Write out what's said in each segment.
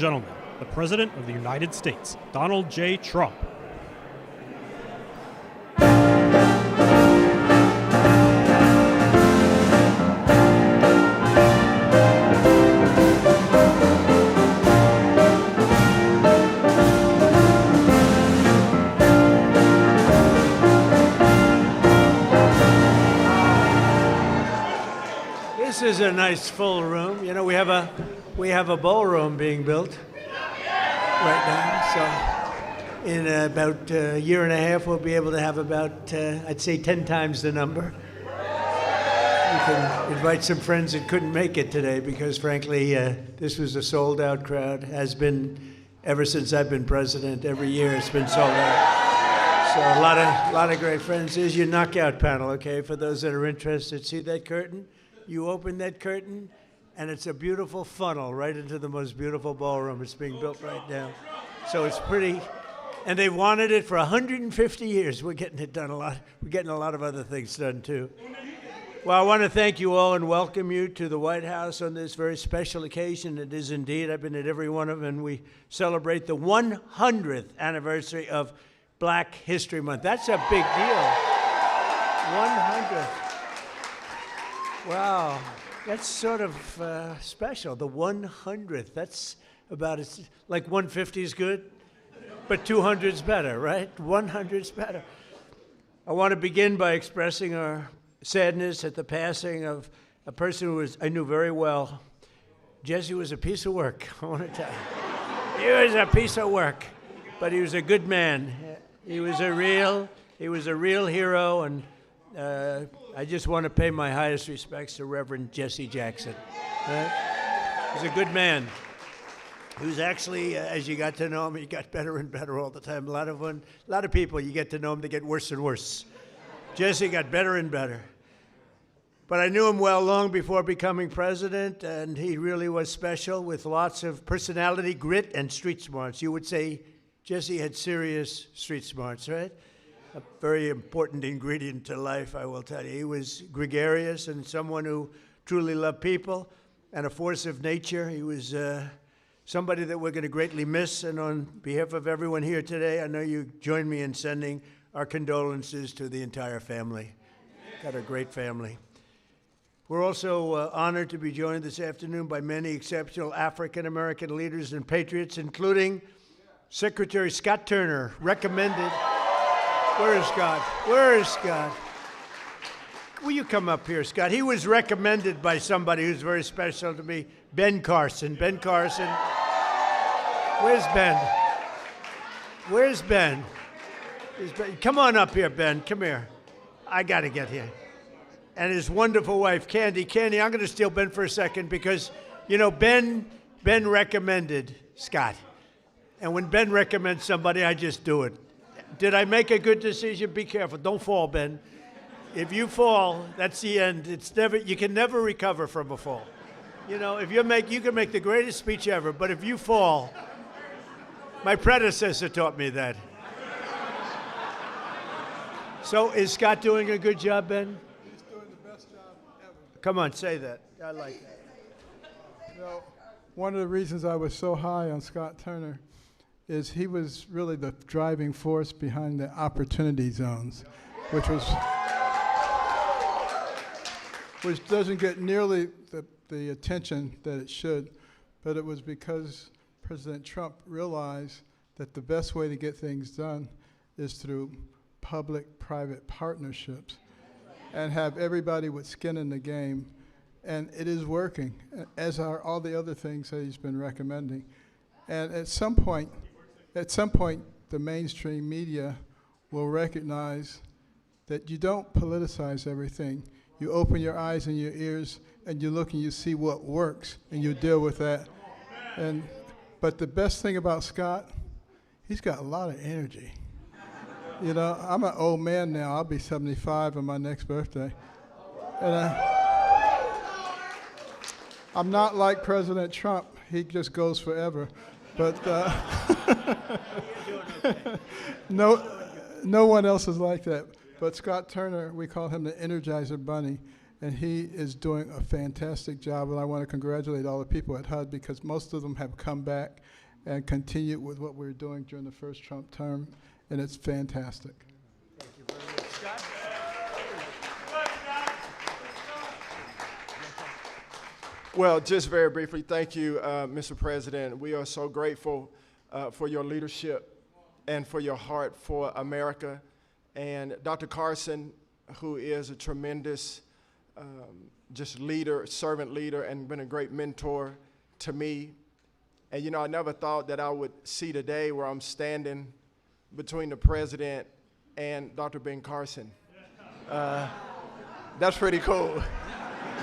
gentlemen, the President of the United States, Donald J. Trump. This is a nice full room. You know, we have a ballroom being built right now. So in about a year and a half, we'll be able to have about, I'd say, 10 times the number. You can invite some friends that couldn't make it today because, frankly, this was a sold-out crowd. Has been ever since I've been president. Every year it's been sold out. So a lot of great friends. Here's your knockout panel, okay, for those that are interested. See that curtain? You open that curtain, and it's a beautiful funnel right into the most beautiful ballroom. It's being built right now. So it's pretty, and they wanted it for 150 years. We're getting it done a lot. We're getting a lot of other things done, too. Well, I want to thank you all and welcome you to the White House on this very special occasion. It is indeed. I've been at every one of them, and we celebrate the 100th anniversary of Black History Month. That's a big deal. 100th. Wow, that's sort of special, the 100th. That's about as, like 150 is good, but 200 is better, right? 100 is better. I want to begin by expressing our sadness at the passing of a person who I knew very well. Jesse was a piece of work, I want to tell you. He was a piece of work, but he was a good man. He was a real hero, and I just want to pay my highest respects to Reverend Jesse Jackson. He's a good man. He was actually, as you got to know him, he got better and better all the time. A lot of people, you get to know them, they get worse and worse. Jesse got better and better. But I knew him well long before becoming president, and he really was special with lots of personality, grit, and street smarts. You would say Jesse had serious street smarts, right? A very important ingredient to life, I will tell you. He was gregarious and someone who truly loved people and a force of nature. He was somebody that we're going to greatly miss. And on behalf of everyone here today, I know you join me in sending our condolences to the entire family. Got a great family. We're also honored to be joined this afternoon by many exceptional African-American leaders and patriots, including Secretary Scott Turner, recommended. Where is Scott? Where is Scott? Will you come up here, Scott? He was recommended by somebody who's very special to me, Ben Carson. Ben Carson. Where's Ben? Where's Ben? Come on up here, Ben. Come here. I got to get here. And his wonderful wife, Candy. Candy, I'm going to steal Ben for a second because, you know, Ben recommended Scott. And when Ben recommends somebody, I just do it. Did I make a good decision? Be careful. Don't fall, Ben. If you fall, that's the end. You can never recover from a fall. You know, you can make the greatest speech ever, but if you fall, my predecessor taught me that. So is Scott doing a good job, Ben? He's doing the best job ever. Come on, say that. I like that. So, one of the reasons I was so high on Scott Turner is he was really the driving force behind the opportunity zones, which doesn't get nearly the attention that it should, but it was because President Trump realized that the best way to get things done is through public-private partnerships and have everybody with skin in the game, and it is working, as are all the other things that he's been recommending. And at some point, the mainstream media will recognize that you don't politicize everything. You open your eyes and your ears, and you look and you see what works, and you deal with that. But the best thing about Scott, he's got a lot of energy. You know, I'm an old man now. I'll be 75 on my next birthday. And I'm not like President Trump. He just goes forever. But no one else is like that. But Scott Turner, we call him the Energizer Bunny. and he is doing a fantastic job, and I want to congratulate all the people at HUD because most of them have come back and continued with what we were doing during the first Trump term, and it's fantastic. Thank you very much, Scott. Well, just very briefly, thank you, Mr. President. We are so grateful for your leadership and for your heart for America. And Dr. Carson, who is a tremendous just leader, servant leader, and been a great mentor to me. And you know, I never thought that I would see the day where I'm standing between the president and Dr. Ben Carson. That's pretty cool.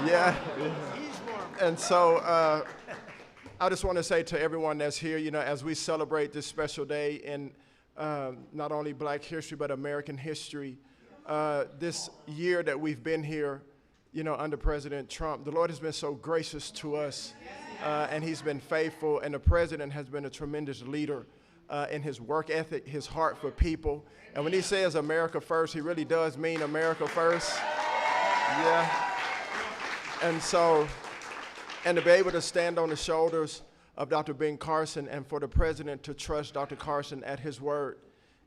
Yeah. And so I just want to say to everyone that's here, you know, as we celebrate this special day in not only Black history, but American history, this year that we've been here, you know, under President Trump, the Lord has been so gracious to us, and he's been faithful, and the president has been a tremendous leader in his work ethic, his heart for people. And when he says America first, he really does mean America first. Yeah. And so, and to be able to stand on the shoulders of Dr. Ben Carson and for the president to trust Dr. Carson at his word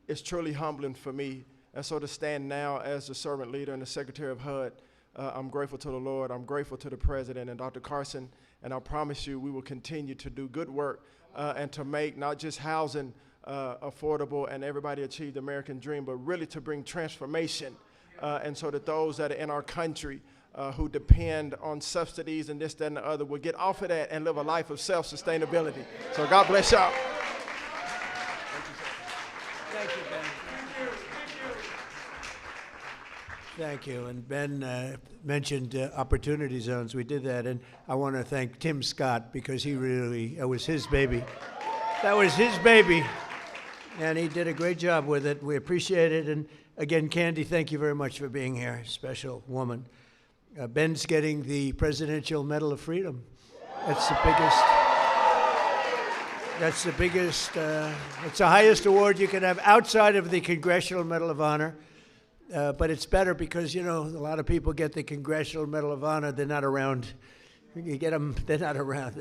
is truly humbling for me. And so to stand now as the servant leader and the secretary of HUD, I'm grateful to the Lord. I'm grateful to the president and Dr. Carson. And I promise you we will continue to do good work and to make not just housing affordable and everybody achieve the American dream, but really to bring transformation. And so that those that are in our country who depend on subsidies and this, that, and the other will get off of that and live a life of self-sustainability. So God bless y'all. Thank you, Ben. Thank you. And Ben mentioned opportunity zones. We did that, and I want to thank Tim Scott because he really, it was his baby. That was his baby, and he did a great job with it. We appreciate it. And again, Candy, thank you very much for being here. Special woman. Ben's getting the Presidential Medal of Freedom. That's the biggest. That's the biggest. It's the highest award you can have outside of the Congressional Medal of Honor. But it's better because, you know, a lot of people get the Congressional Medal of Honor. They're not around. You get them, they're not around.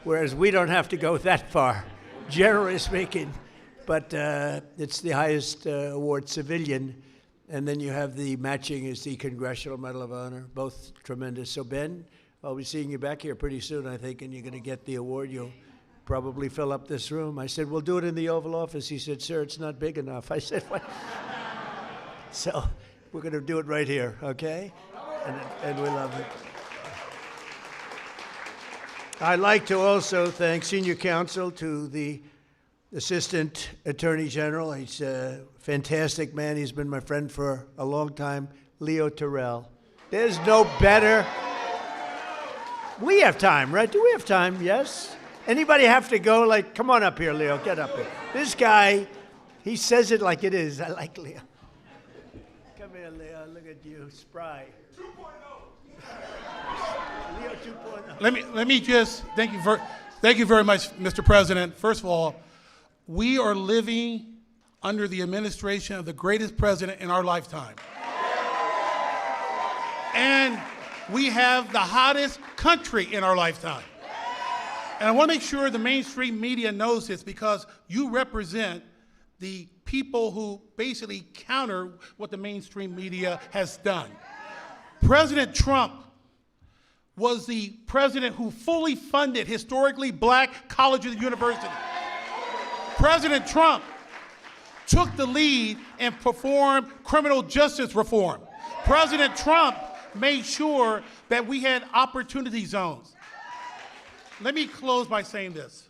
Whereas we don't have to go that far, generally speaking. But it's the highest award, civilian. And then you have the matching is the Congressional Medal of Honor, both tremendous. So Ben, I'll be seeing you back here pretty soon, I think, and you're going to get the award. You'll probably fill up this room. I said, we'll do it in the Oval Office. He said, sir, it's not big enough. I said, what? So we're going to do it right here, okay? And we love it. I'd like to also thank senior counsel to the Assistant Attorney General. He's a fantastic man. He's been my friend for a long time, Leo Terrell. There's no better. We have time, right? Do we have time? Yes? Anybody have to go? Like, come on up here, Leo. Get up here. This guy, he says it like it is. I like Leo. Come here, Leo. Look at you. Spry. 2.0. Leo 2.0. Let me just thank you very much, Mr. President. First of all, we are living under the administration of the greatest president in our lifetime. And we have the hottest country in our lifetime. And I want to make sure the mainstream media knows this because you represent the people who basically counter what the mainstream media has done. President Trump was the president who fully funded historically black colleges and universities. President Trump took the lead and performed criminal justice reform. President Trump made sure that we had opportunity zones. Let me close by saying this.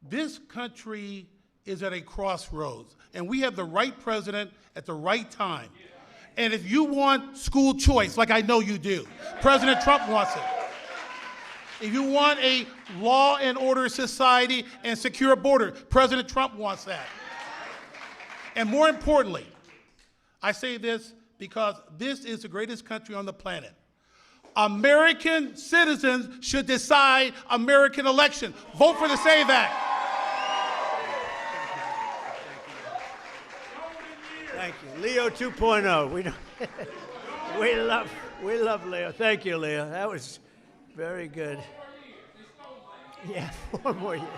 This country is at a crossroads, and we have the right president at the right time. And if you want school choice, like I know you do, President Trump wants it. If you want a law and order society and secure border, President Trump wants that. And more importantly, I say this because this is the greatest country on the planet. American citizens should decide American election. Vote for the SAVE Act. Thank you. Leo 2.0. We love. We love Leo. Thank you, Leo. That was very good. Yeah, 4 more years.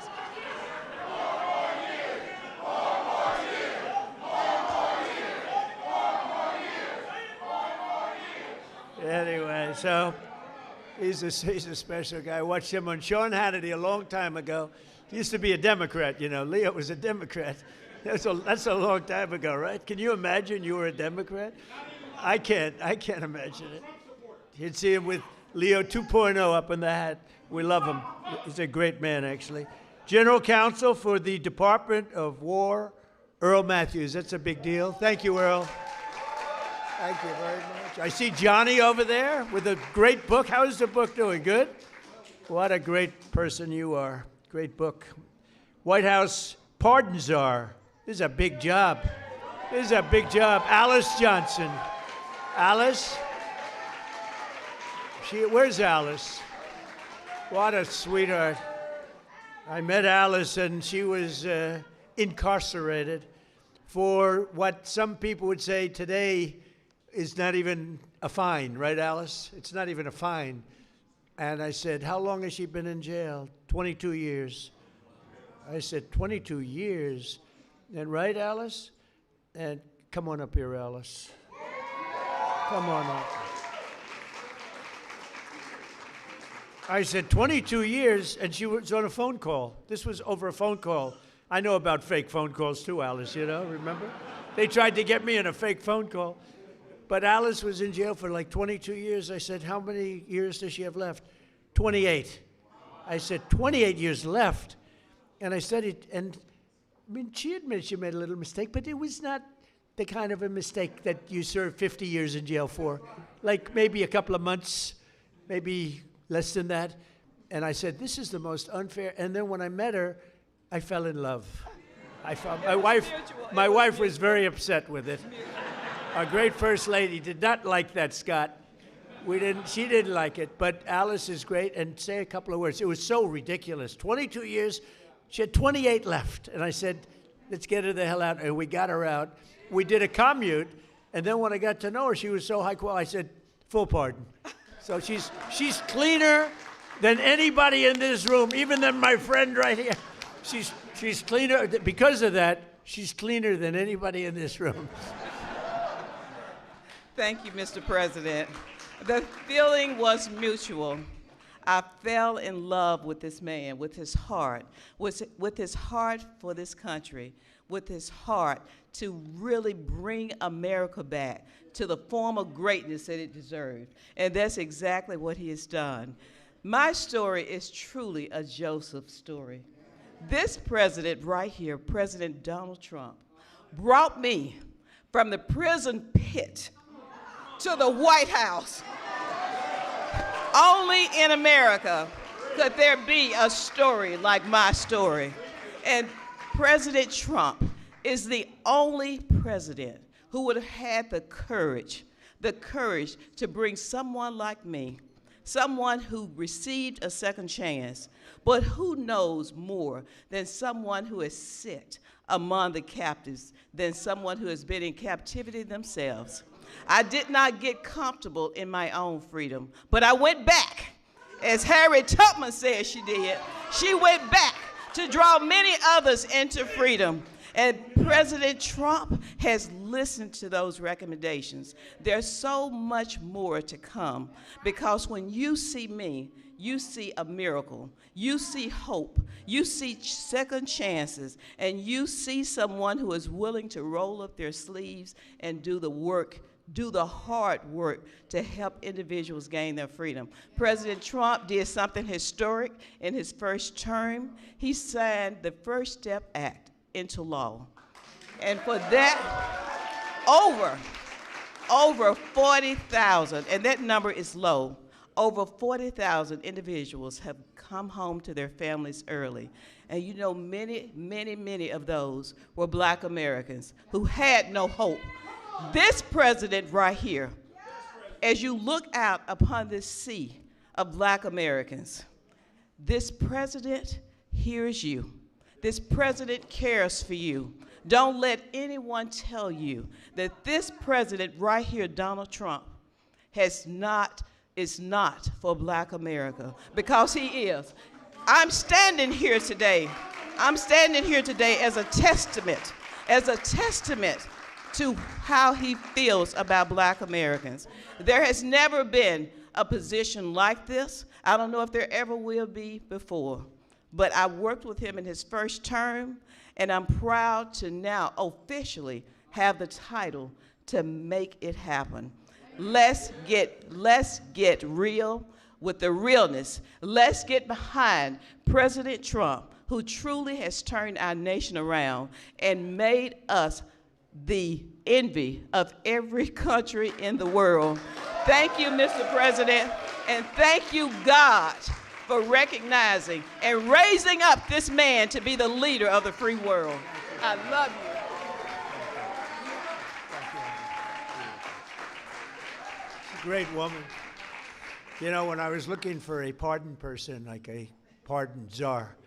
Anyway, so he's a special guy. I watched him on Sean Hannity a long time ago. He used to be a Democrat, you know. Leo was a Democrat. That's a long time ago, right? Can you imagine you were a Democrat? I can't imagine it. You'd see him with Leo 2.0 up in the hat. We love him. He's a great man, actually. General Counsel for the Department of War, Earl Matthews. That's a big deal. Thank you, Earl. Thank you very much. I see Johnny over there with a great book. How is the book doing? Good? What a great person you are. Great book. White House Pardon Czar. This is a big job. This is a big job. Alice Johnson. Alice? Where's Alice? What a sweetheart. I met Alice and she was incarcerated for what some people would say today is not even a fine, right, Alice? It's not even a fine. And I said, how long has she been in jail? 22 years. I said, 22 years. And right, Alice? And come on up here, Alice. Come on up. I said, 22 years, and she was on a phone call. This was over a phone call. I know about fake phone calls too, Alice, you know, remember? They tried to get me in a fake phone call. But Alice was in jail for like 22 years. I said, how many years does she have left? 28. I said, 28 years left. And I said it, and I mean, she admitted she made a little mistake, but it was not the kind of a mistake that you serve 50 years in jail for. Like maybe a couple of months, maybe less than that. And I said, this is the most unfair. And then when I met her, I fell in love. My wife was very upset with it. Our great First Lady did not like that, Scott. She didn't like it, but Alice is great. And say a couple of words. It was so ridiculous. 22 years, she had 28 left. And I said, let's get her the hell out. And we got her out. We did a commute. And then when I got to know her, she was so high quality. I said, full pardon. So she's cleaner than anybody in this room, even than my friend right here. She's cleaner. Because of that, she's cleaner than anybody in this room. Thank you, Mr. President. The feeling was mutual. I fell in love with this man, with his heart for this country, with his heart to really bring America back to the form of greatness that it deserved. And that's exactly what he has done. My story is truly a Joseph story. This president right here, President Donald Trump, brought me from the prison pit to the White House. Only in America could there be a story like my story. And President Trump is the only president who would have had the courage to bring someone like me, someone who received a second chance, but who knows more than someone who has sit among the captives, than someone who has been in captivity themselves. I did not get comfortable in my own freedom, but I went back, as Harriet Tubman said she did. She went back to draw many others into freedom. And President Trump has listened to those recommendations. There's so much more to come, because when you see me, you see a miracle. You see hope. You see second chances. And you see someone who is willing to roll up their sleeves and do the work, do the hard work to help individuals gain their freedom. President Trump did something historic in his first term. He signed the First Step Act into law. And for that, over 40,000, and that number is low, over 40,000 individuals have come home to their families early. And you know, many, many, many of those were Black Americans who had no hope. This president right here, as you look out upon this sea of Black Americans, this president hears you. This president cares for you. Don't let anyone tell you that this president right here, Donald Trump, is not for Black America, because he is. I'm standing here today as a testament to how he feels about Black Americans. There has never been a position like this. I don't know if there ever will be before, but I worked with him in his first term, and I'm proud to now officially have the title to make it happen. Let's get real with the realness. Let's get behind President Trump, who truly has turned our nation around and made us the envy of every country in the world. Thank you, Mr. President, and thank you, God, for recognizing and raising up this man to be the leader of the free world. I love you. Great woman. You know, when I was looking for a pardon person, like a pardon czar,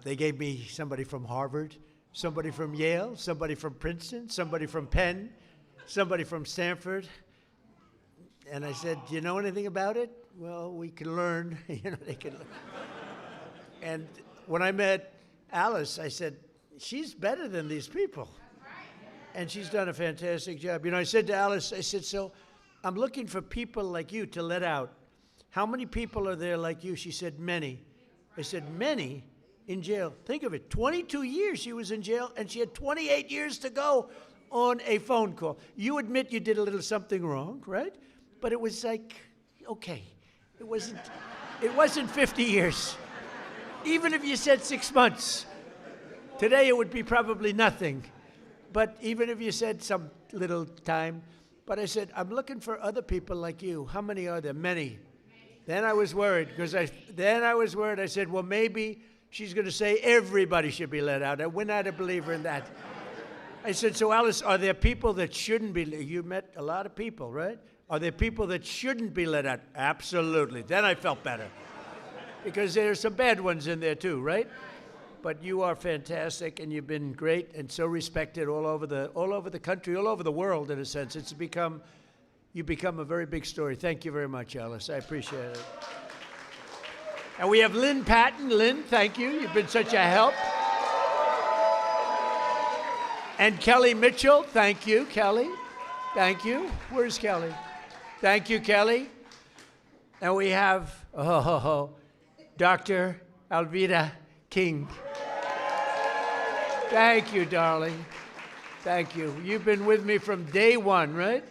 they gave me somebody from Harvard, somebody from Yale, somebody from Princeton, somebody from Penn, somebody from Stanford. And I said, do you know anything about it? Well, we can learn. You know, they can learn. And when I met Alice, I said, she's better than these people. And she's done a fantastic job. You know, I said to Alice, I said, so I'm looking for people like you to let out. How many people are there like you? She said, many. I said, many in jail? Think of it, 22 years she was in jail, and she had 28 years to go on a phone call. You admit you did a little something wrong, right? But it was like, okay, it wasn't 50 years. Even if you said 6 months, today it would be probably nothing. But even if you said some little time, but I said, I'm looking for other people like you. How many are there? Many. Then I was worried, because I said, well, maybe she's going to say everybody should be let out. We're not a believer in that. I said, so Alice, are there people that shouldn't be? You met a lot of people, right? Are there people that shouldn't be let out? Absolutely. Then I felt better, because there are some bad ones in there too, right? But you are fantastic, and you've been great and so respected all over the country, all over the world, in a sense. You've become a very big story. Thank you very much, Alice. I appreciate it. And we have Lynn Patton. Lynn, thank you. You've been such a help. And Kelly Mitchell, thank you, Kelly. Thank you. Where's Kelly? Thank you, Kelly. And we have Dr. Alveda King. Thank you, darling. Thank you. You've been with me from day one, right?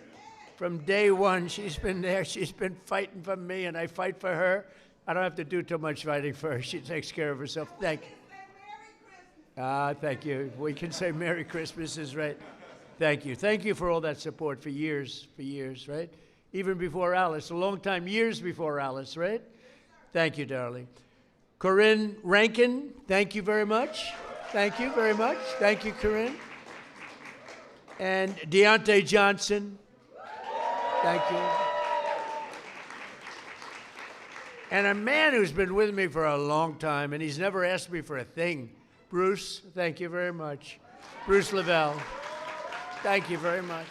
From day one, she's been there. She's been fighting for me, and I fight for her. I don't have to do too much fighting for her. She takes care of herself. Thank you. Thank you. We can say Merry Christmas is right. Thank you. Thank you for all that support for years, right? Even before Alice, a long time, years before Alice, right? Thank you, darling. Corinne Rankin, thank you very much. Thank you very much. Thank you, Corinne. And Deontay Johnson, thank you. And a man who's been with me for a long time, and he's never asked me for a thing. Bruce, thank you very much. Bruce Lavelle, thank you very much.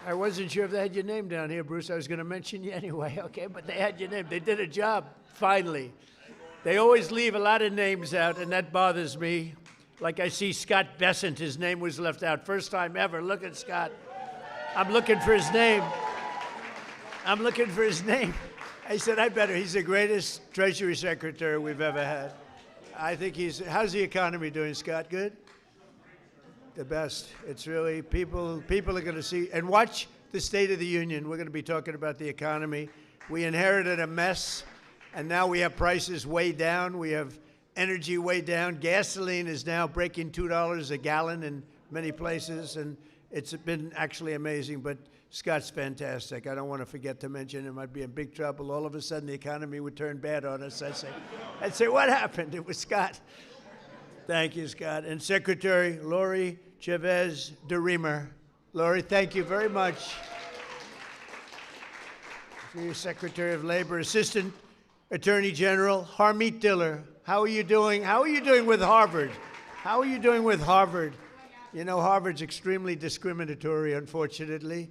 I wasn't sure if they had your name down here, Bruce. I was going to mention you anyway, okay? But they had your name. They did a job, finally. They always leave a lot of names out, and that bothers me. Like I see Scott Bessent, his name was left out. First time ever. Look at Scott. I'm looking for his name. I'm looking for his name. I said, I better. He's the greatest Treasury Secretary we've ever had. I think how's the economy doing, Scott? Good? The best. It's really, people are going to see, and watch the State of the Union. We're going to be talking about the economy. We inherited a mess, and now we have prices way down. We have energy way down. Gasoline is now breaking $2 a gallon in many places, and it's been actually amazing, but Scott's fantastic. I don't want to forget to mention him. I'd be in big trouble. All of a sudden, the economy would turn bad on us. I'd say, what happened? It was Scott. Thank you, Scott. And Secretary Lori Chavez de Reamer. Lori, thank you very much. Secretary of Labor, Assistant Attorney General Harmeet Diller. How are you doing? How are you doing with Harvard? How are you doing with Harvard? You know, Harvard's extremely discriminatory, unfortunately.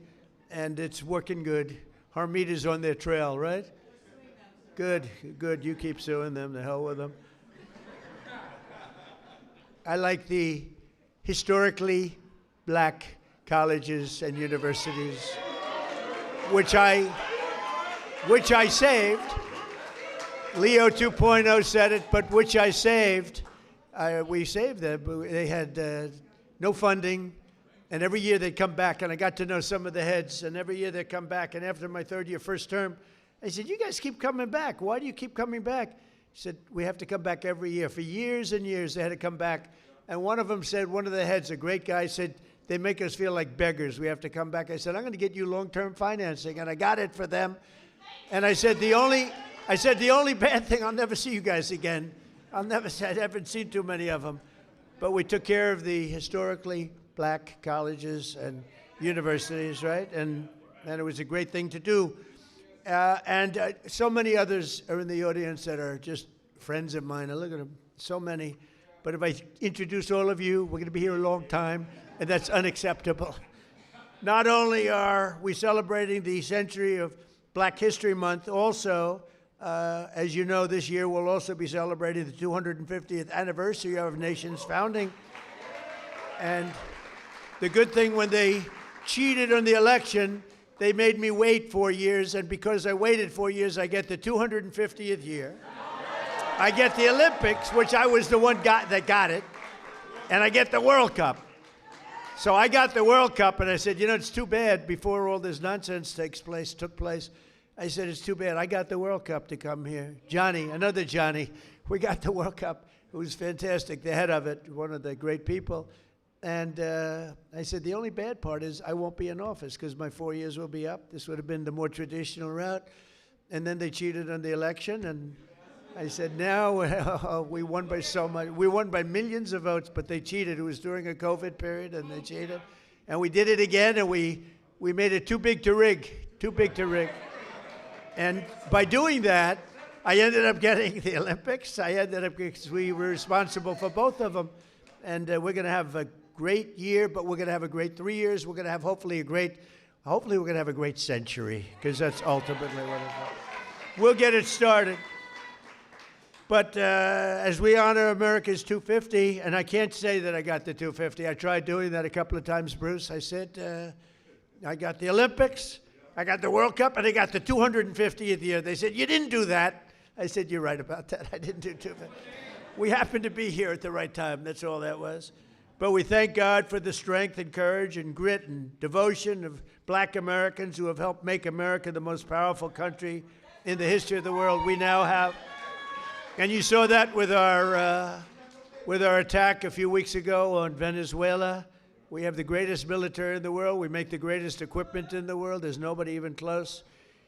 and it's working good. Harmeeta's on their trail, right? Good, good. You keep suing them. The hell with them. I like the historically black colleges and universities, which I saved. Leo 2.0 said it, but which I saved. We saved them. They had no funding, and every year they'd come back, and I got to know some of the heads, and every year they'd come back, and after my third year, first term, I said, you guys keep coming back. Why do you keep coming back? He said, we have to come back every year. For years and years, they had to come back. And one of them said, one of the heads, a great guy, said, they make us feel like beggars. We have to come back. I said, I'm going to get you long-term financing. And I got it for them. And I said, the only bad thing, I'll never see you guys again. I haven't seen too many of them. But we took care of the historically black colleges and universities, right? And it was a great thing to do. And so many others are in the audience that are just friends of mine. I look at them, so many. But if I introduce all of you, we're going to be here a long time, and that's unacceptable. Not only are we celebrating the century of Black History Month, also, as you know, this year we'll also be celebrating the 250th anniversary of our nation's founding. And the good thing, when they cheated on the election, they made me wait 4 years, and because I waited 4 years, I get the 250th year. I get the Olympics, which I was the one that got it, and I get the World Cup. So I got the World Cup, and I said, you know, it's too bad before all this nonsense took place. I said, it's too bad. I got the World Cup to come here. Johnny, another Johnny, we got the World Cup. It was fantastic, the head of it, one of the great people. And I said, the only bad part is I won't be in office because my 4 years will be up. This would have been the more traditional route. And then they cheated on the election, and I said, now we won by so much. We won by millions of votes, but they cheated. It was during a COVID period, and they cheated. And we did it again, and we made it too big to rig, too big to rig. And by doing that, I ended up getting the Olympics. Because we were responsible for both of them. And we're going to have a great year, but we're going to have a great 3 years. We're going to have hopefully we're going to have a great century, because that's ultimately what it is. We'll get it started. But as we honor America's 250, and I can't say that I got the 250. I tried doing that a couple of times, Bruce. I said, I got the Olympics, I got the World Cup, and I got the 250th year. They said, you didn't do that. I said, you're right about that. I didn't do 250. We happened to be here at the right time. That's all that was. But we thank God for the strength and courage and grit and devotion of black Americans who have helped make America the most powerful country in the history of the world we now have. And you saw that with our attack a few weeks ago on Venezuela. We have the greatest military in the world. We make the greatest equipment in the world. There's nobody even close.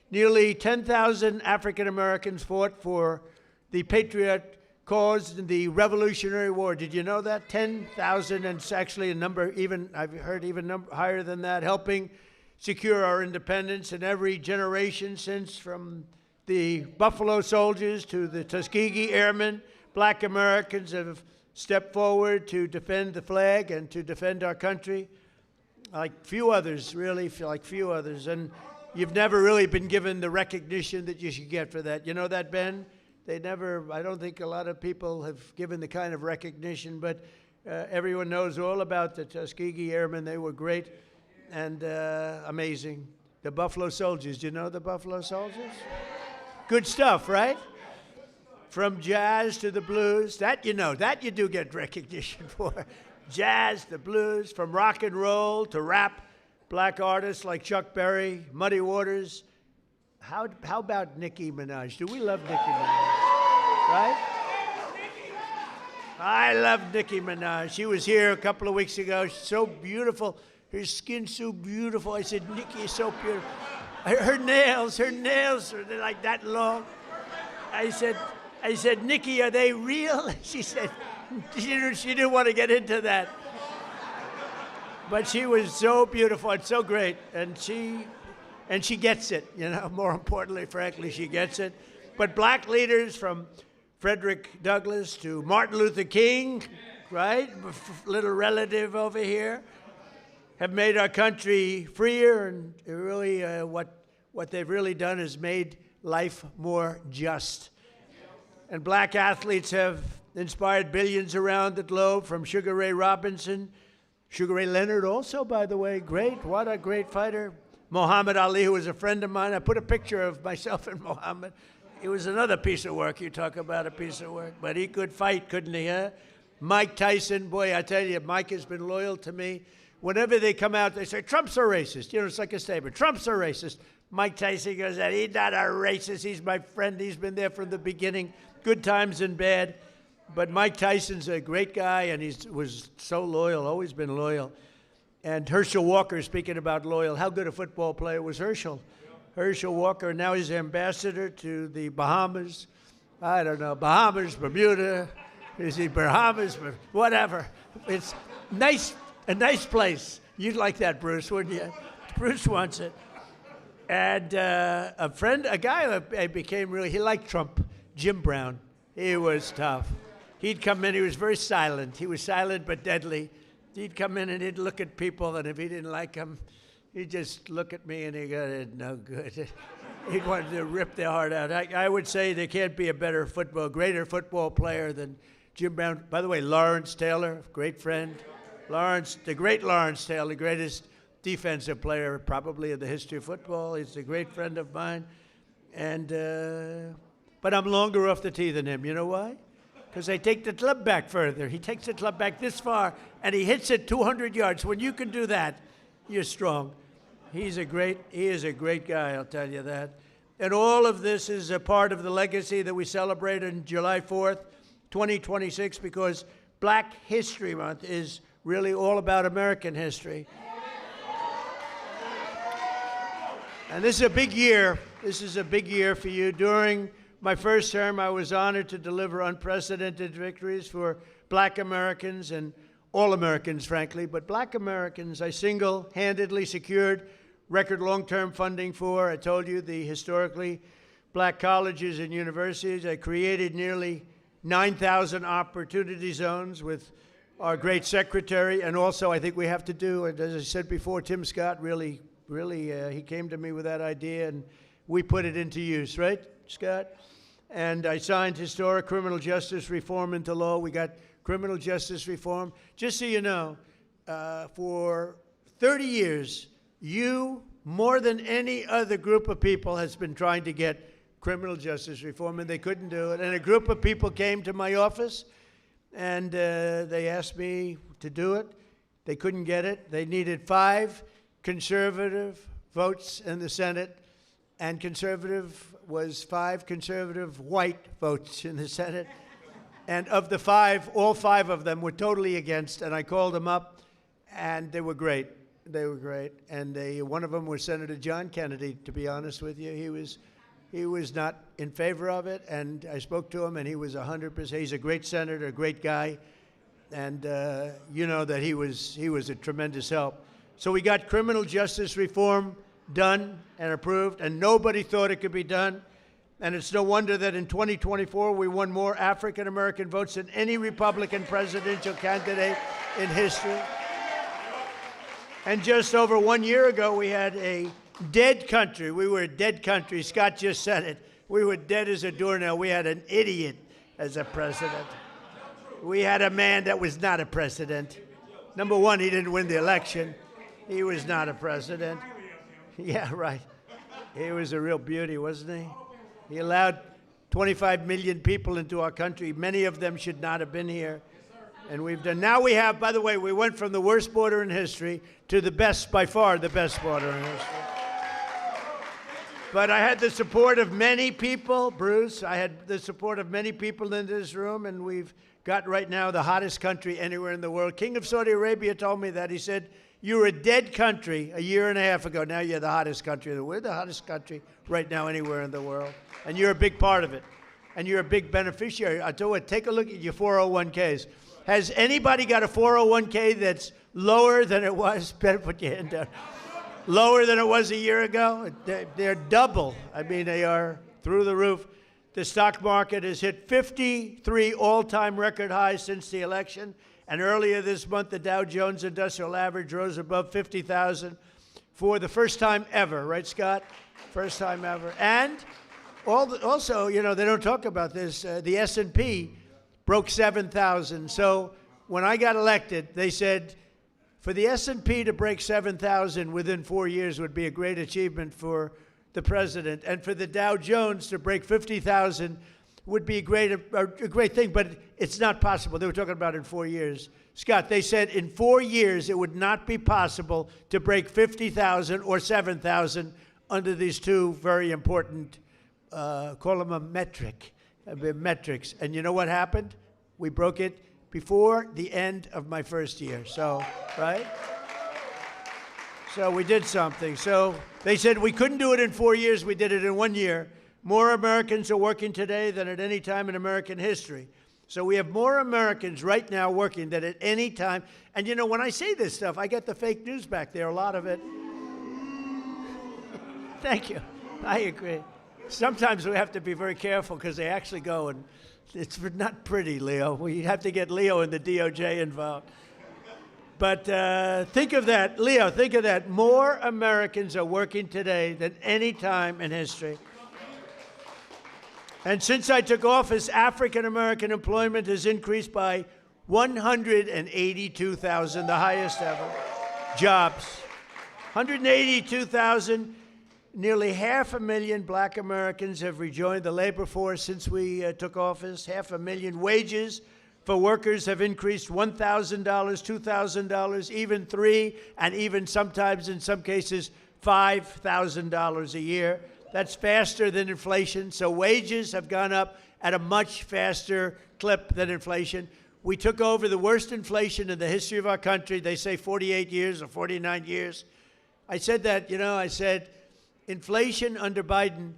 Nearly 10,000 African Americans fought for the Patriot cause in the Revolutionary War. Did you know that? 10,000, and it's actually a number I've heard higher than that, helping secure our independence in every generation since, from the Buffalo Soldiers to the Tuskegee Airmen. Black Americans have stepped forward to defend the flag and to defend our country like few others, really, like few others. And you've never really been given the recognition that you should get for that. You know that, Ben? I don't think a lot of people have given the kind of recognition, but everyone knows all about the Tuskegee Airmen. They were great and amazing. The Buffalo Soldiers, do you know the Buffalo Soldiers? Good stuff, right? From jazz to the blues, that you do get recognition for. Jazz, the blues, from rock and roll to rap, black artists like Chuck Berry, Muddy Waters. How about Nicki Minaj? Do we love Nicki Minaj? Right? I love Nicki Minaj. She was here a couple of weeks ago. She's so beautiful. Her skin's so beautiful. I said, Nicki is so beautiful. Her nails are like that long. I said, Nicki, are they real? She said, she didn't want to get into that. But she was so beautiful and so great, and she gets it, more importantly, frankly, she gets it. But black leaders, from Frederick Douglass to Martin Luther King, right? Little relative over here. have made our country freer, and really what they've really done is made life more just. And black athletes have inspired billions around the globe, from Sugar Ray Robinson, Sugar Ray Leonard also, by the way, great, what a great fighter. Muhammad Ali, who was a friend of mine. I put a picture of myself and Muhammad. He was another piece of work. You talk about a piece of work. But he could fight, couldn't he, huh? Mike Tyson, boy, I tell you, Mike has been loyal to me. Whenever they come out, they say, Trump's a racist. You know, it's like a statement. Trump's a racist. Mike Tyson goes, he's not a racist. He's my friend. He's been there from the beginning, good times and bad. But Mike Tyson's a great guy, and he was so loyal, always been loyal. And Herschel Walker, speaking about loyal, how good a football player was Herschel? Herschel Walker, now he's ambassador to the Bahamas. I don't know, Bahamas, Bermuda, is he Bahamas, whatever. It's nice, a nice place. You'd like that, Bruce, wouldn't you? Bruce wants it. And a guy I became really, he liked Trump, Jim Brown. He was tough. He'd come in, he was very silent. He was silent but deadly. He'd come in and he'd look at people, and if he didn't like them, he'd just look at me and he'd go, it's no good. He wanted to rip their heart out. I would say there can't be a greater football player than Jim Brown. By the way, Lawrence Taylor, great friend. The great Lawrence Taylor, the greatest defensive player probably in the history of football. He's a great friend of mine. But I'm longer off the tee than him. You know why? Because I take the club back further. He takes the club back this far, and he hits it 200 yards. When you can do that, you're strong. He is a great guy, I'll tell you that. And all of this is a part of the legacy that we celebrate on July 4th, 2026, because Black History Month is really all about American history. And this is a big year. This is a big year for you. During my first term, I was honored to deliver unprecedented victories for Black Americans and all Americans, frankly. But Black Americans, I single-handedly secured record long-term funding for. I told you, the historically Black colleges and universities. I created nearly 9,000 opportunity zones with our great secretary. And also, I think we have to do, and as I said before, Tim Scott really, he came to me with that idea, and we put it into use, right, Scott? And I signed historic criminal justice reform into law. We got criminal justice reform. Just so you know, for 30 years, you, more than any other group of people, has been trying to get criminal justice reform, and they couldn't do it. And a group of people came to my office, and they asked me to do it. They couldn't get it. They needed 5 conservative votes in the Senate, and conservative was 5 conservative white votes in the Senate. And of the 5, all 5 of them were totally against, and I called them up, and they were great. They were great. And one of them was Senator John Kennedy, to be honest with you. He was not in favor of it, and I spoke to him, and he was 100%. He's a great senator, a great guy, and you know that he was a tremendous help. So we got criminal justice reform done and approved, and nobody thought it could be done. And it's no wonder that in 2024 we won more African American votes than any Republican presidential candidate in history. And just over 1 year ago, we had a dead country. We were a dead country. Scott just said it. We were dead as a doornail. We had an idiot as a president. We had a man that was not a president. Number one, he didn't win the election. He was not a president. Yeah, right. He was a real beauty, wasn't he? He allowed 25 million people into our country. Many of them should not have been here. And we've done. Now we have, by the way, we went from the worst border in history to the best, by far, the best border in history. But I had the support of many people, Bruce. I had the support of many people in this room, and we've got right now the hottest country anywhere in the world. King of Saudi Arabia told me that. He said, you were a dead country a year and a half ago. Now you're the hottest country. We're the hottest country right now anywhere in the world. And you're a big part of it. And you're a big beneficiary. I tell you what, take a look at your 401ks. Has anybody got a 401k that's lower than it was? Better put your hand down. Lower than it was a year ago? They're double. I mean, they are through the roof. The stock market has hit 53 all-time record highs since the election. And earlier this month, the Dow Jones Industrial Average rose above 50,000 for the first time ever, right, Scott? First time ever. And also, you know, they don't talk about this, the S&P broke 7,000. So when I got elected, they said, for the S&P to break 7,000 within 4 years would be a great achievement for the president. And for the Dow Jones to break 50,000 would be a great thing, but it's not possible. They were talking about in 4 years. Scott, they said in 4 years it would not be possible to break 50,000 or 7,000 under these two very important, call them a metrics. And you know what happened? We broke it before the end of my first year. So, right? So we did something. So they said we couldn't do it in 4 years. We did it in 1 year. More Americans are working today than at any time in American history. So we have more Americans right now working than at any time. And you know, when I say this stuff, I get the fake news back there, a lot of it. Thank you. I agree. Sometimes we have to be very careful because they actually go, and it's not pretty, Leo. We have to get Leo and the DOJ involved. But think of that, Leo, think of that. More Americans are working today than any time in history. And since I took office, African-American employment has increased by 182,000, the highest ever. Jobs. 182,000. Nearly 500,000 black Americans have rejoined the labor force since we took office. 500,000 wages for workers have increased $1,000, $2,000, even $3,000, and even sometimes, in some cases, $5,000 a year. That's faster than inflation. So wages have gone up at a much faster clip than inflation. We took over the worst inflation in the history of our country. They say 48 years or 49 years. I said that, you know, I said inflation under Biden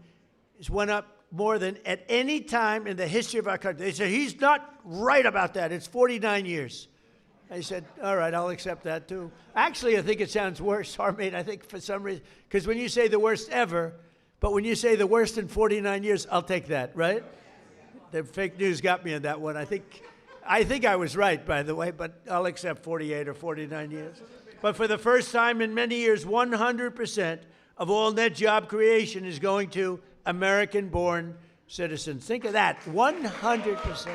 has went up more than at any time in the history of our country. They said, he's not right about that. It's 49 years. I said, all right, I'll accept that too. Actually, I think it sounds worse, Harmeet. I think for some reason, because when you say the worst ever, but when you say the worst in 49 years, I'll take that, right? The fake news got me on that one. I think I was right, by the way, but I'll accept 48 or 49 years. But for the first time in many years, 100% of all net job creation is going to American-born citizens. Think of that, 100%.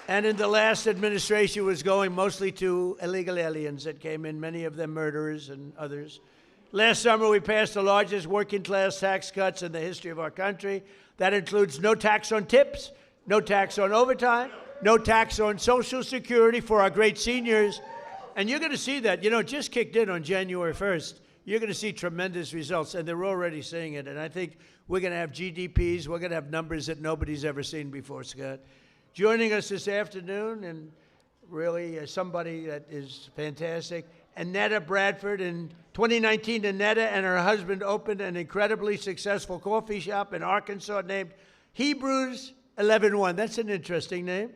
And in the last administration, it was going mostly to illegal aliens that came in, many of them murderers and others. Last summer, we passed the largest working-class tax cuts in the history of our country. That includes no tax on tips, no tax on overtime, no tax on Social Security for our great seniors. And you're going to see that. You know, it just kicked in on January 1st. You're going to see tremendous results, and they're already seeing it. And I think we're going to have GDPs. We're going to have numbers that nobody's ever seen before, Scott. Joining us this afternoon, and really somebody that is fantastic, Annetta Bradford. In 2019, Annetta and her husband opened an incredibly successful coffee shop in Arkansas named Hebrews 11:1. That's an interesting name.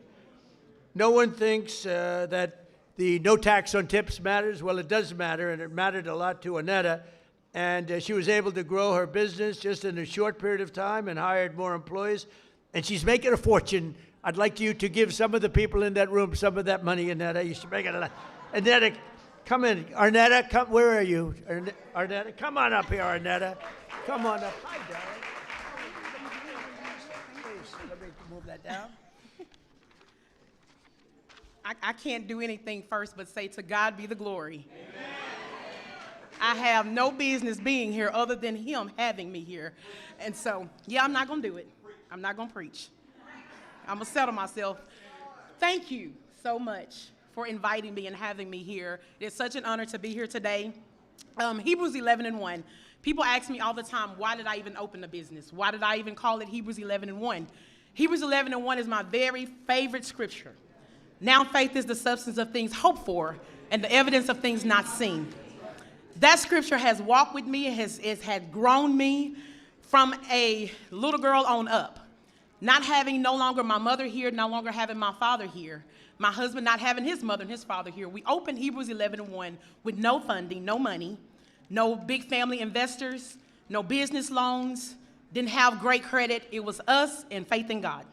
No one thinks that the no tax on tips matters. Well, it does matter, and it mattered a lot to Annetta. And she was able to grow her business just in a short period of time and hired more employees. And she's making a fortune. I'd like you to give some of the people in that room some of that money, Annetta. You should make it a lot. Annetta, come in. Arnetta, come. Where are you? Arnetta, come on up here, Arnetta. Come on up. Hi, darling. Let me move that down. I can't do anything first but say to God be the glory. Amen. I have no business being here other than him having me here. And so, yeah, I'm not going to do it. I'm not going to preach. I'm going to settle myself. Thank you so much for inviting me and having me here. It's such an honor to be here today. Hebrews 11:1. People ask me all the time, why did I even open a business? Why did I even call it Hebrews 11:1? Hebrews 11:1 is my very favorite scripture. Now faith is the substance of things hoped for and the evidence of things not seen. That scripture has walked with me, it has grown me from a little girl on up. Not having no longer my mother here, no longer having my father here, my husband not having his mother and his father here. We opened Hebrews 11:1 with no funding, no money, no big family investors, no business loans, didn't have great credit. It was us and faith in God.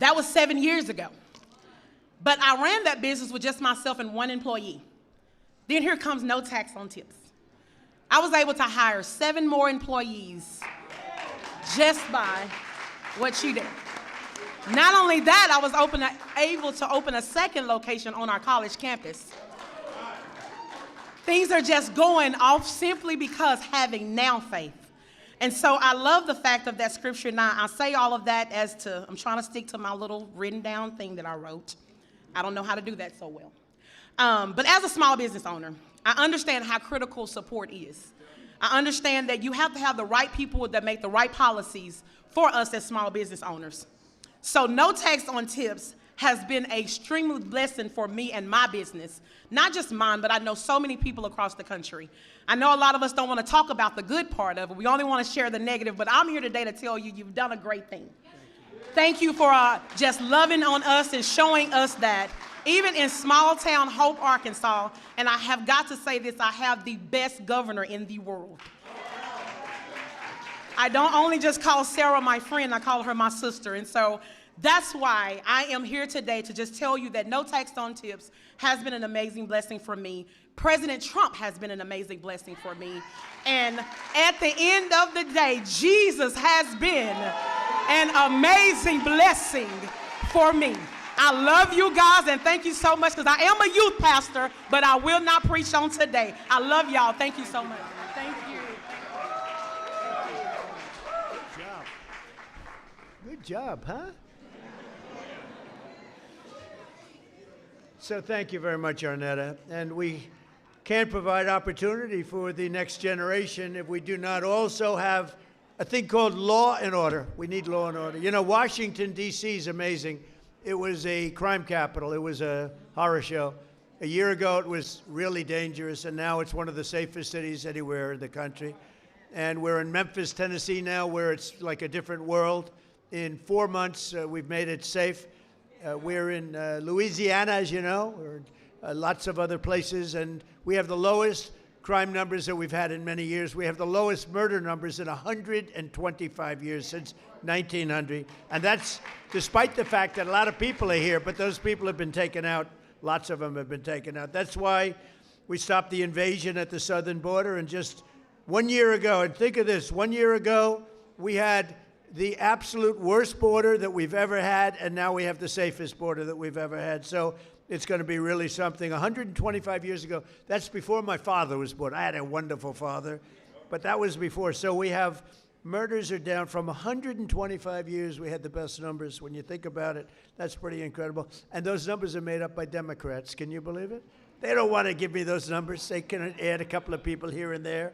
That was 7 years ago. But I ran that business with just myself and one employee. Then here comes no tax on tips. I was able to hire 7 more employees just by what she did. Not only that, I was able to open a second location on our college campus. Things are just going off simply because having now faith. And so I love the fact of that scripture. Now, I say all of that I'm trying to stick to my little written down thing that I wrote. I don't know how to do that so well. But as a small business owner, I understand how critical support is. I understand that you have to have the right people that make the right policies for us as small business owners. So no tax on tips has been an extreme blessing for me and my business. Not just mine, but I know so many people across the country. I know a lot of us don't want to talk about the good part of it. We only want to share the negative, but I'm here today to tell you you've done a great thing. Thank you for just loving on us and showing us that even in small town Hope, Arkansas, and I have got to say this, I have the best governor in the world. I don't only just call Sarah my friend, I call her my sister. And so that's why I am here today to just tell you that no tax on tips has been an amazing blessing for me. President Trump has been an amazing blessing for me. And at the end of the day, Jesus has been an amazing blessing for me. I love you guys and thank you so much because I am a youth pastor, but I will not preach on today. I love y'all. Thank you so much. Thank you. Good job, huh? So thank you very much, Arnetta. And we can't provide opportunity for the next generation if we do not also have a thing called law and order. We need law and order. You know, Washington, D.C. is amazing. It was a crime capital. It was a horror show. A year ago, it was really dangerous, and now it's one of the safest cities anywhere in the country. And we're in Memphis, Tennessee now, where it's like a different world. In 4 months, we've made it safe. We're in Louisiana, as you know. We're in lots of other places, and we have the lowest crime numbers that we've had in many years. We have the lowest murder numbers in 125 years, since 1900. And that's despite the fact that a lot of people are here, but those people have been taken out. Lots of them have been taken out. That's why we stopped the invasion at the southern border. And just 1 year ago, and think of this, 1 year ago, we had the absolute worst border that we've ever had, and now we have the safest border that we've ever had. So it's going to be really something. 125 years ago, that's before my father was born. I had a wonderful father, but that was before. So we have, murders are down from 125 years. We had the best numbers. When you think about it, that's pretty incredible. And those numbers are made up by Democrats. Can you believe it? They don't want to give me those numbers. They can add a couple of people here and there.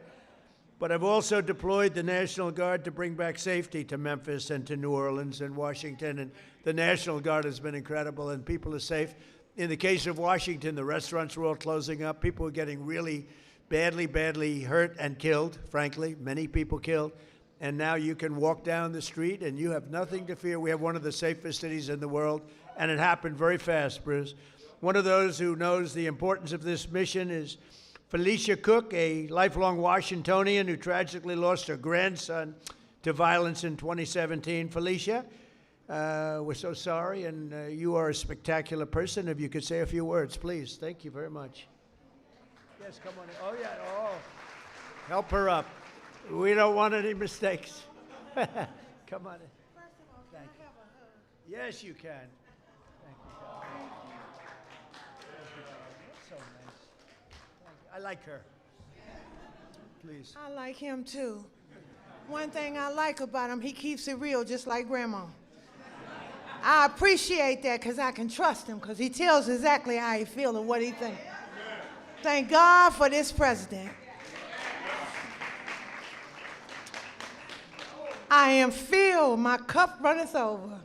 But I've also deployed the National Guard to bring back safety to Memphis and to New Orleans and Washington. And the National Guard has been incredible, and people are safe. In the case of Washington, the restaurants were all closing up. People were getting really badly hurt and killed, frankly. Many people killed. And now you can walk down the street and you have nothing to fear. We have one of the safest cities in the world. And it happened very fast, Bruce. One of those who knows the importance of this mission is Felicia Cook, a lifelong Washingtonian who tragically lost her grandson to violence in 2017. Felicia, we're so sorry, and you are a spectacular person. If you could say a few words, please. Thank you very much. Yes, come on in. Oh, yeah. Oh, help her up. We don't want any mistakes. Come on in. Thank you. Yes, you can. Thank you. That's so nice. I like her. Please. I like him too. One thing I like about him, he keeps it real just like Grandma. I appreciate that because I can trust him because he tells exactly how he feels and what he thinks. Thank God for this president. I am filled, my cup runneth over.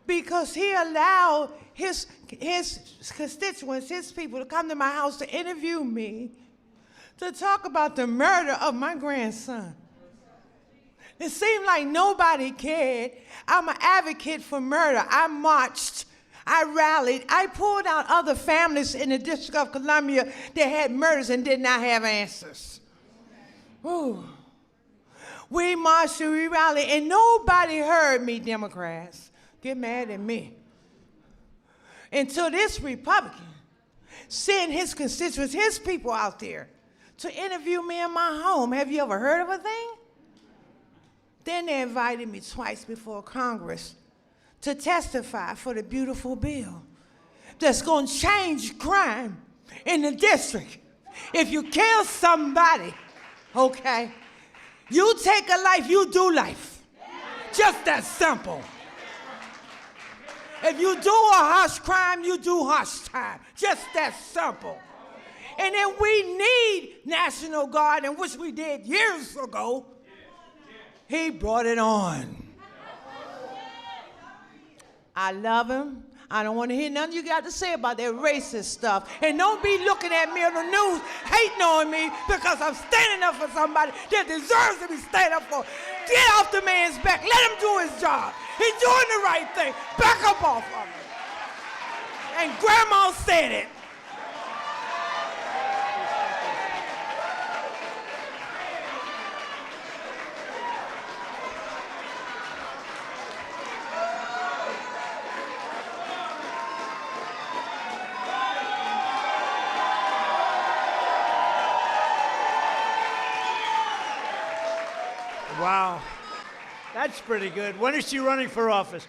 Because he allowed his constituents, his people to come to my house to interview me, to talk about the murder of my grandson. It seemed like nobody cared. I'm an advocate for murder. I marched, I rallied, I pulled out other families in the District of Columbia that had murders and did not have answers. Ooh. We marched and we rallied, and nobody heard me, Democrats. Get mad at me. until this Republican sent his constituents, his people out there to interview me in my home. Have you ever heard of a thing? Then they invited me twice before Congress to testify for the beautiful bill that's going to change crime in the district. If you kill somebody, okay, you take a life, you do life. Just that simple. If you do a harsh crime, you do harsh time. Just that simple. And then we need National Guard, and which we did years ago. He brought it on. I love him. I don't want to hear nothing you got to say about that racist stuff. And don't be looking at me on the news hating on me because I'm standing up for somebody that deserves to be standing up for. Get off the man's back. Let him do his job. He's doing the right thing. Back up off of him. And Grandma said it. Wow. That's pretty good. When is she running for office?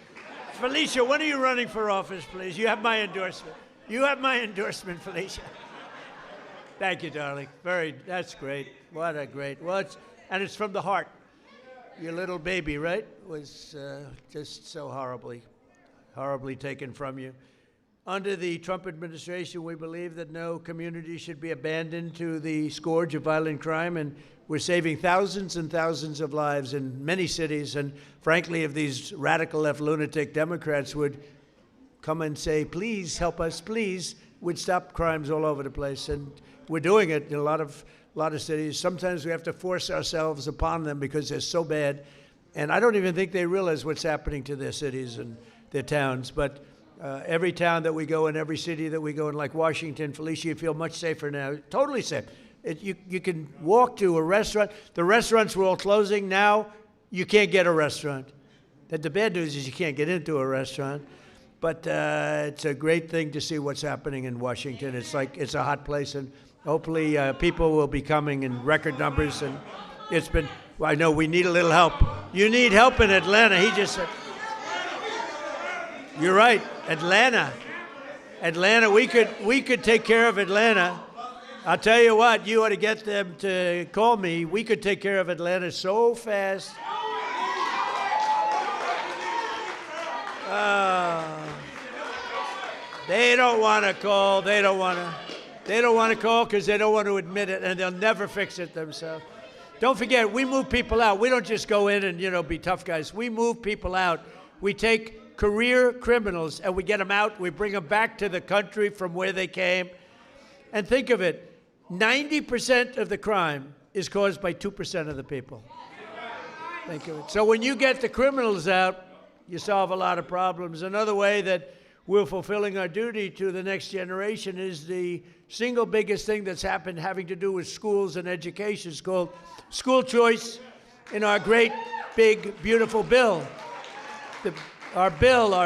Felicia, when are you running for office, please? You have my endorsement. You have my endorsement, Felicia. Thank you, darling. That's great. What a great, and it's from the heart. Your little baby, right, was just so horribly taken from you. Under the Trump administration, we believe that no community should be abandoned to the scourge of violent crime, and we're saving thousands and thousands of lives in many cities. And frankly, if these radical left lunatic Democrats would come and say, please help us, please, we'd stop crimes all over the place. And we're doing it in a lot of cities. Sometimes we have to force ourselves upon them because they're so bad. And I don't even think they realize what's happening to their cities and their towns. But every town that we go in, every city that we go in, like Washington, Felicia, you feel much safer now, totally safe. You can walk to a restaurant. The restaurants were all closing. Now you can't get a restaurant. The bad news is you can't get into a restaurant. But it's a great thing to see what's happening in Washington. It's like it's a hot place, and hopefully people will be coming in record numbers. And it's been, well, I know we need a little help. You need help in Atlanta. He just said, you're right, Atlanta, we could take care of Atlanta. I'll tell you what, you ought to get them to call me. We could take care of Atlanta so fast. They don't want to call. They don't want to call because they don't want to admit it, and they'll never fix it themselves. Don't forget, we move people out. We don't just go in and, be tough guys. We move people out. We take career criminals and we get them out. We bring them back to the country from where they came. And think of it, 90% of the crime is caused by 2% of the people. Think of it. So when you get the criminals out, you solve a lot of problems. Another way that we're fulfilling our duty to the next generation is the single biggest thing that's happened having to do with schools and education. It's called school choice in our great, big, beautiful bill. Our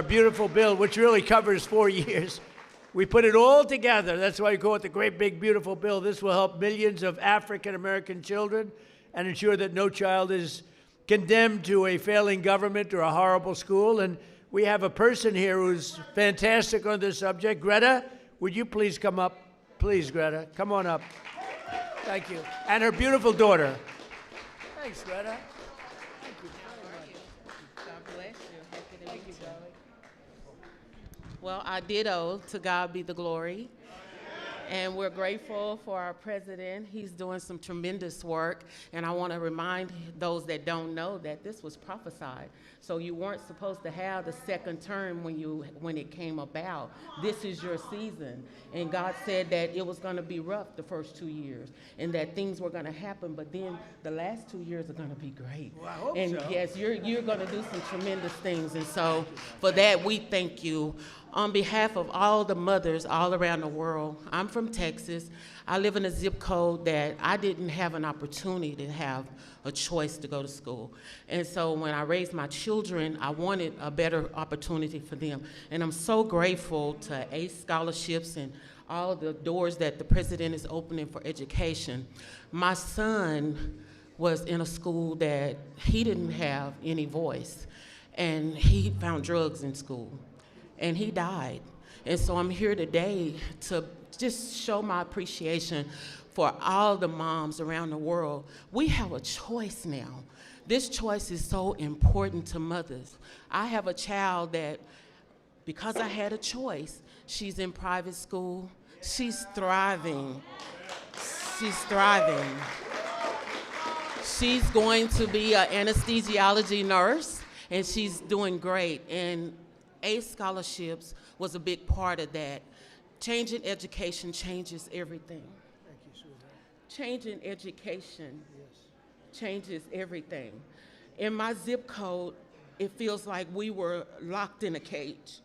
beautiful bill, which really covers 4 years. We put it all together. That's why we call it the great, big, beautiful bill. This will help millions of African-American children and ensure that no child is condemned to a failing government or a horrible school. And we have a person here who's fantastic on this subject. Greta, would you please come up? Please, Greta, come on up. Thank you. And her beautiful daughter. Thanks, Greta. Thank you very much. God bless you. Happy to meet you, darling. Well, I ditto, to God be the glory. And we're grateful for our president. He's doing some tremendous work. And I want to remind those that don't know that this was prophesied. So you weren't supposed to have the second term when it came about. This is your season. And God said that it was going to be rough the first 2 years and that things were going to happen. But then the last 2 years are going to be great. Well, I hope and so. yes, you're going to do some tremendous things. And so for that, we thank you. On behalf of all the mothers all around the world, I'm from Texas. I live in a zip code that I didn't have an opportunity to have a choice to go to school. And so when I raised my children, I wanted a better opportunity for them. And I'm so grateful to ACE scholarships and all the doors that the president is opening for education. My son was in a school that he didn't have any voice, and he found drugs in school, and he died. And so I'm here today to just show my appreciation for all the moms around the world. We have a choice now. This choice is so important to mothers. I have a child that, because I had a choice, she's in private school. She's thriving. She's thriving. She's going to be an anesthesiology nurse, and she's doing great. And ACE scholarships was a big part of that. Changing education changes everything. Thank you, sweetheart. Changing education changes everything. In my zip code, it feels like we were locked in a cage,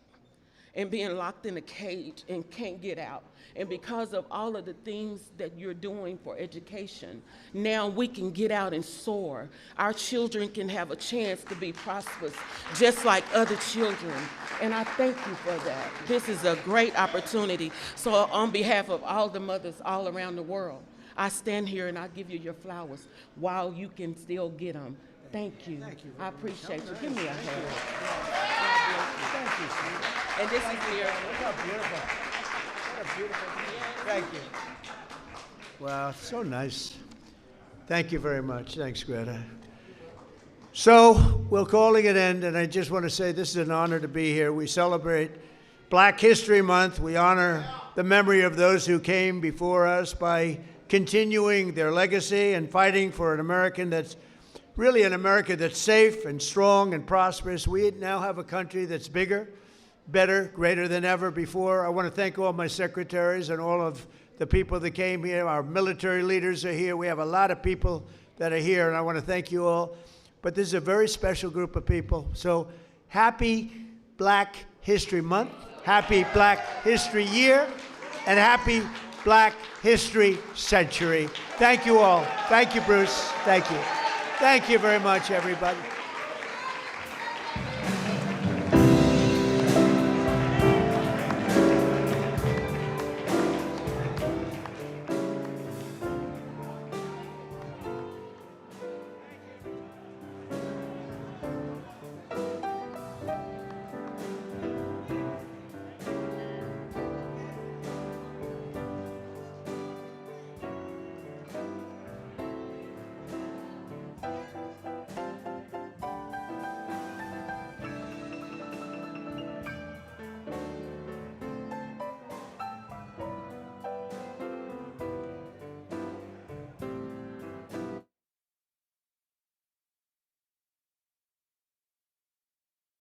and being locked in a cage and can't get out. And because of all of the things that you're doing for education, now we can get out and soar. Our children can have a chance to be prosperous just like other children. And I thank you for that. This is a great opportunity. So on behalf of all the mothers all around the world, I stand here and I give you your flowers while you can still get them. Thank you. I appreciate you. Give me a hand. Thank you, sweetheart. And this is here. Look how beautiful. What a beautiful thing. Thank you. Wow, so nice. Thank you very much. Thanks, Greta. So we're calling it end, and I just want to say this is an honor to be here. We celebrate Black History Month. We honor the memory of those who came before us by continuing their legacy and fighting for an American that's really an America that's safe and strong and prosperous. We now have a country that's bigger, better, greater than ever before. I want to thank all my secretaries and all of the people that came here. Our military leaders are here. We have a lot of people that are here, and I want to thank you all. But this is a very special group of people. So happy Black History Month, happy Black History Year, and happy Black History Century. Thank you all. Thank you, Bruce. Thank you. Thank you very much, everybody.